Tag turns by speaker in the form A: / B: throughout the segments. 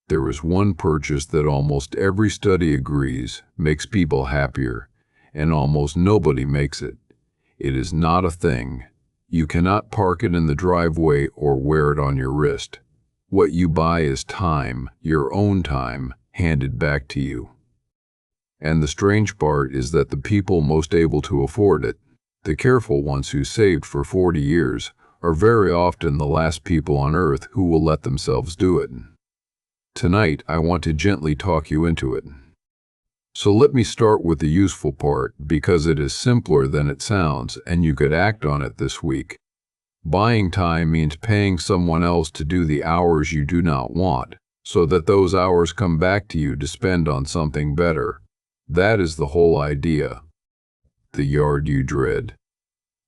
A: There is one purchase that almost every study agrees makes people happier, and almost nobody makes it. It is not a thing. You cannot park it in the driveway or wear it on your wrist. What you buy is time, your own time, handed back to you. And the strange part is that the people most able to afford it, the careful ones who saved for 40 years, are very often the last people on earth who will let themselves do it. Tonight, I want to gently talk you into it. So let me start with the useful part, because it is simpler than it sounds, and you could act on it this week. Buying time means paying someone else to do the hours you do not want, so that those hours come back to you to spend on something better. That is the whole idea. The yard you dread.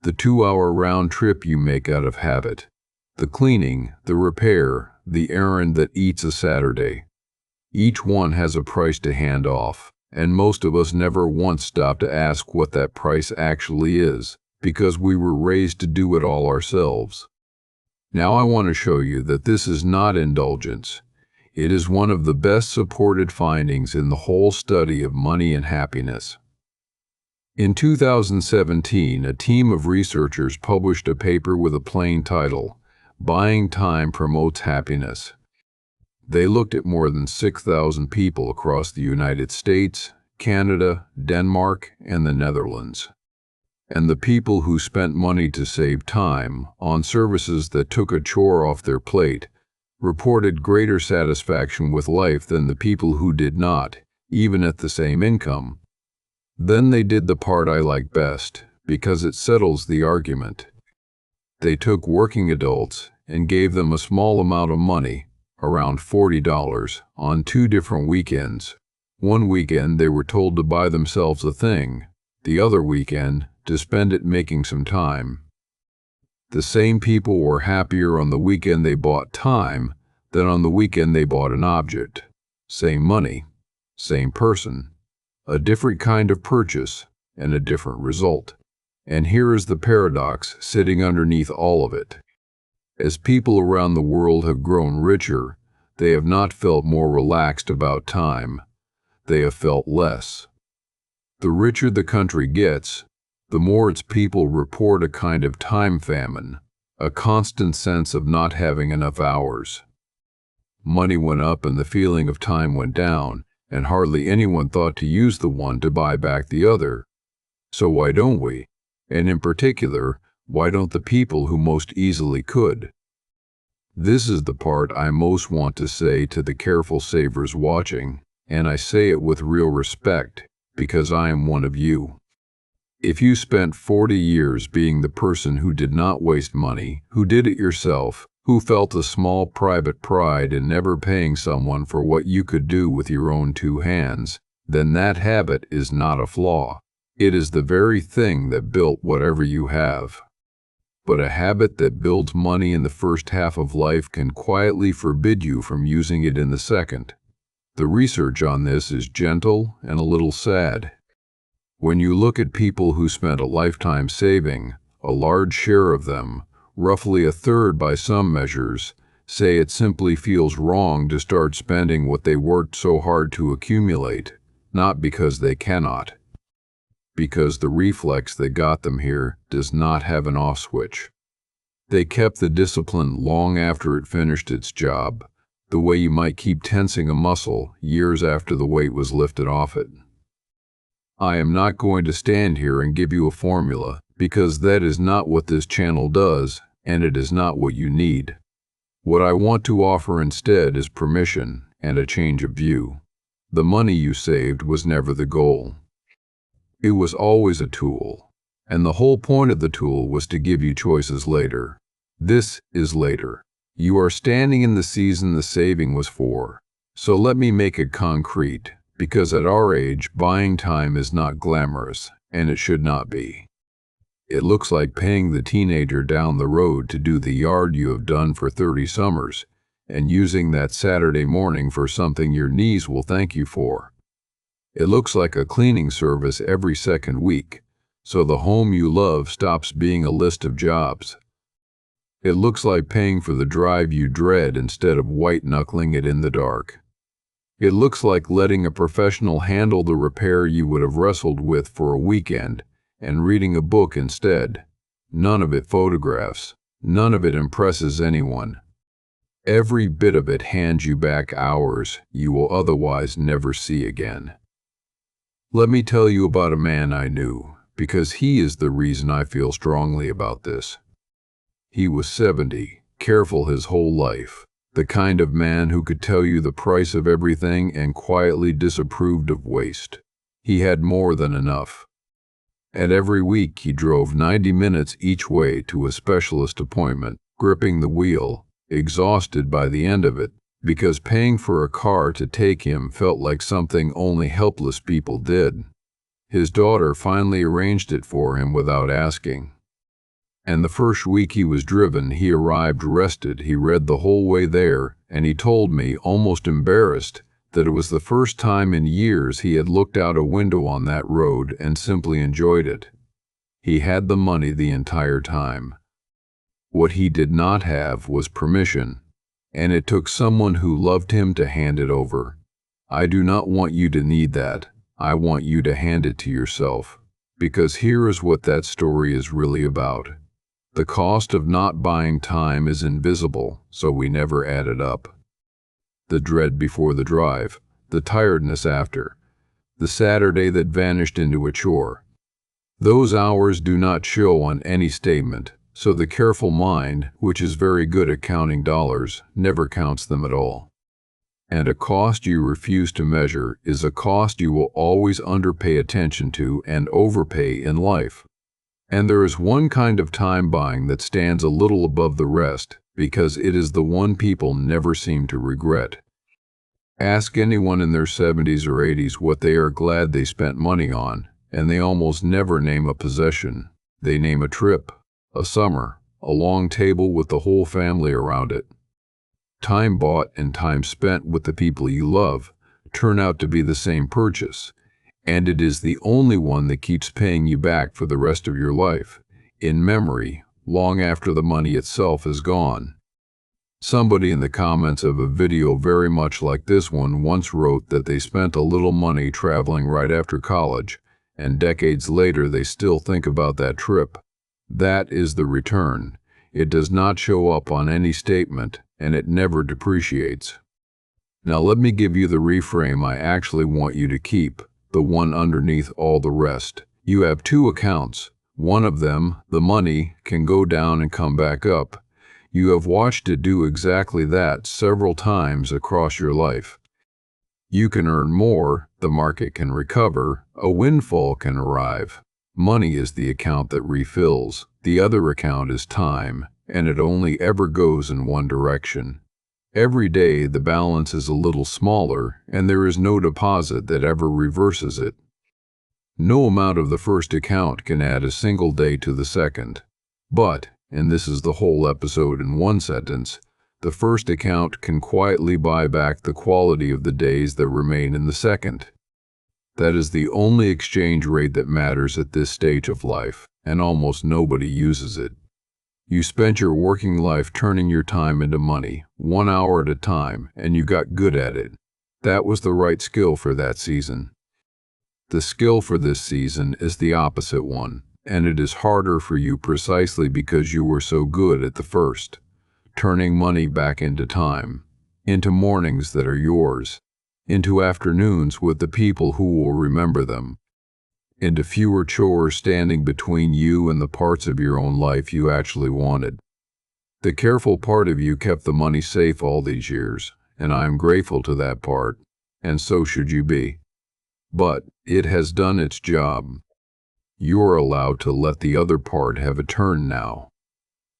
A: The 2-hour round trip you make out of habit. The cleaning, the repair, the errand that eats a Saturday. Each one has a price to hand off, and most of us never once stop to ask what that price actually is, because we were raised to do it all ourselves. Now I want to show you that this is not indulgence. It is one of the best supported findings in the whole study of money and happiness. In 2017, a team of researchers published a paper with a plain title, Buying Time Promotes Happiness. They looked at more than 6,000 people across the United States, Canada, Denmark, and the Netherlands. And the people who spent money to save time on services that took a chore off their plate reported greater satisfaction with life than the people who did not, even at the same income. Then they did the part I like best, because it settles the argument. They took working adults and gave them a small amount of money, around $40, on 2 different weekends. One weekend they were told to buy themselves a thing, the other weekend to spend it making some time. The same people were happier on the weekend they bought time than on the weekend they bought an object. Same money, same person, a different kind of purchase, and a different result. And here is the paradox sitting underneath all of it. As people around the world have grown richer, they have not felt more relaxed about time. They have felt less. The richer the country gets, the more its people report a kind of time famine, a constant sense of not having enough hours. Money went up and the feeling of time went down, and hardly anyone thought to use the one to buy back the other. So why don't we? And in particular, why don't the people who most easily could? This is the part I most want to say to the careful savers watching, and I say it with real respect, because I am one of you. If you spent 40 years being the person who did not waste money, who did it yourself, who felt a small private pride in never paying someone for what you could do with your own 2 hands, then that habit is not a flaw. It is the very thing that built whatever you have. But a habit that builds money in the first half of life can quietly forbid you from using it in the second. The research on this is gentle and a little sad. When you look at people who spent a lifetime saving, a large share of them, roughly a third by some measures, say it simply feels wrong to start spending what they worked so hard to accumulate, not because they cannot, because the reflex that got them here does not have an off switch. They kept the discipline long after it finished its job, the way you might keep tensing a muscle years after the weight was lifted off it. I am not going to stand here and give you a formula, because that is not what this channel does, and it is not what you need. What I want to offer instead is permission and a change of view. The money you saved was never the goal. It was always a tool, and the whole point of the tool was to give you choices later. This is later. You are standing in the season the saving was for. So let me make it concrete, because at our age, buying time is not glamorous, and it should not be. It looks like paying the teenager down the road to do the yard you have done for 30 summers, and using that Saturday morning for something your knees will thank you for. It looks like a cleaning service every second week, so the home you love stops being a list of jobs. It looks like paying for the drive you dread instead of white-knuckling it in the dark. It looks like letting a professional handle the repair you would have wrestled with for a weekend and reading a book instead. None of it photographs. None of it impresses anyone. Every bit of it hands you back hours you will otherwise never see again. Let me tell you about a man I knew, because he is the reason I feel strongly about this. He was 70, careful his whole life, the kind of man who could tell you the price of everything and quietly disapproved of waste. He had more than enough. And every week he drove 90 minutes each way to a specialist appointment, gripping the wheel, exhausted by the end of it, because paying for a car to take him felt like something only helpless people did. His daughter finally arranged it for him without asking. And the first week he was driven, he arrived rested. He read the whole way there, and he told me, almost embarrassed, that it was the first time in years he had looked out a window on that road and simply enjoyed it. He had the money the entire time. What he did not have was permission, and it took someone who loved him to hand it over. I do not want you to need that. I want you to hand it to yourself, because here is what that story is really about. The cost of not buying time is invisible, so we never add it up. The dread before the drive, the tiredness after, the Saturday that vanished into a chore. Those hours do not show on any statement, so the careful mind, which is very good at counting dollars, never counts them at all. And a cost you refuse to measure is a cost you will always underpay attention to and overpay in life. And there is one kind of time buying that stands a little above the rest, because it is the one people never seem to regret. Ask anyone in their 70s or 80s what they are glad they spent money on, and they almost never name a possession. They name a trip, a summer, a long table with the whole family around it. Time bought and time spent with the people you love turn out to be the same purchase, and it is the only one that keeps paying you back for the rest of your life, in memory, long after the money itself is gone. Somebody in the comments of a video very much like this one once wrote that they spent a little money traveling right after college, and decades later they still think about that trip. That is the return. It does not show up on any statement, and it never depreciates. Now let me give you the reframe I actually want you to keep, the one underneath all the rest. You have two accounts. One of them, the money, can go down and come back up. You have watched it do exactly that several times across your life. You can earn more, the market can recover, a windfall can arrive. Money is the account that refills. The other account is time, and it only ever goes in one direction. Every day the balance is a little smaller, and there is no deposit that ever reverses it. No amount of the first account can add a single day to the second. But, and this is the whole episode in one sentence, the first account can quietly buy back the quality of the days that remain in the second. That is the only exchange rate that matters at this stage of life, and almost nobody uses it. You spent your working life turning your time into money, 1 hour at a time, and you got good at it. That was the right skill for that season. The skill for this season is the opposite one, and it is harder for you precisely because you were so good at the first. Turning money back into time, into mornings that are yours, into afternoons with the people who will remember them, into fewer chores standing between you and the parts of your own life you actually wanted. The careful part of you kept the money safe all these years, and I am grateful to that part, and so should you be. But it has done its job. You are allowed to let the other part have a turn now.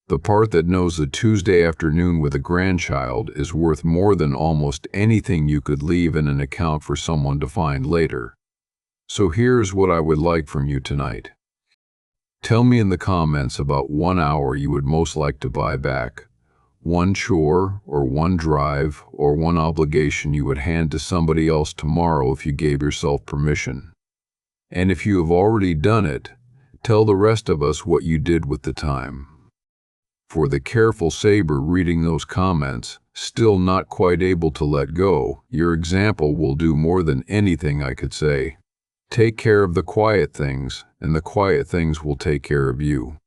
A: The part that knows a Tuesday afternoon with a grandchild is worth more than almost anything you could leave in an account for someone to find later. So here's what I would like from you tonight. Tell me in the comments about 1 hour you would most like to buy back. One chore, or one drive, or one obligation you would hand to somebody else tomorrow if you gave yourself permission. And if you have already done it, tell the rest of us what you did with the time. For the careful saber reading those comments, still not quite able to let go, your example will do more than anything I could say. Take care of the quiet things, and the quiet things will take care of you.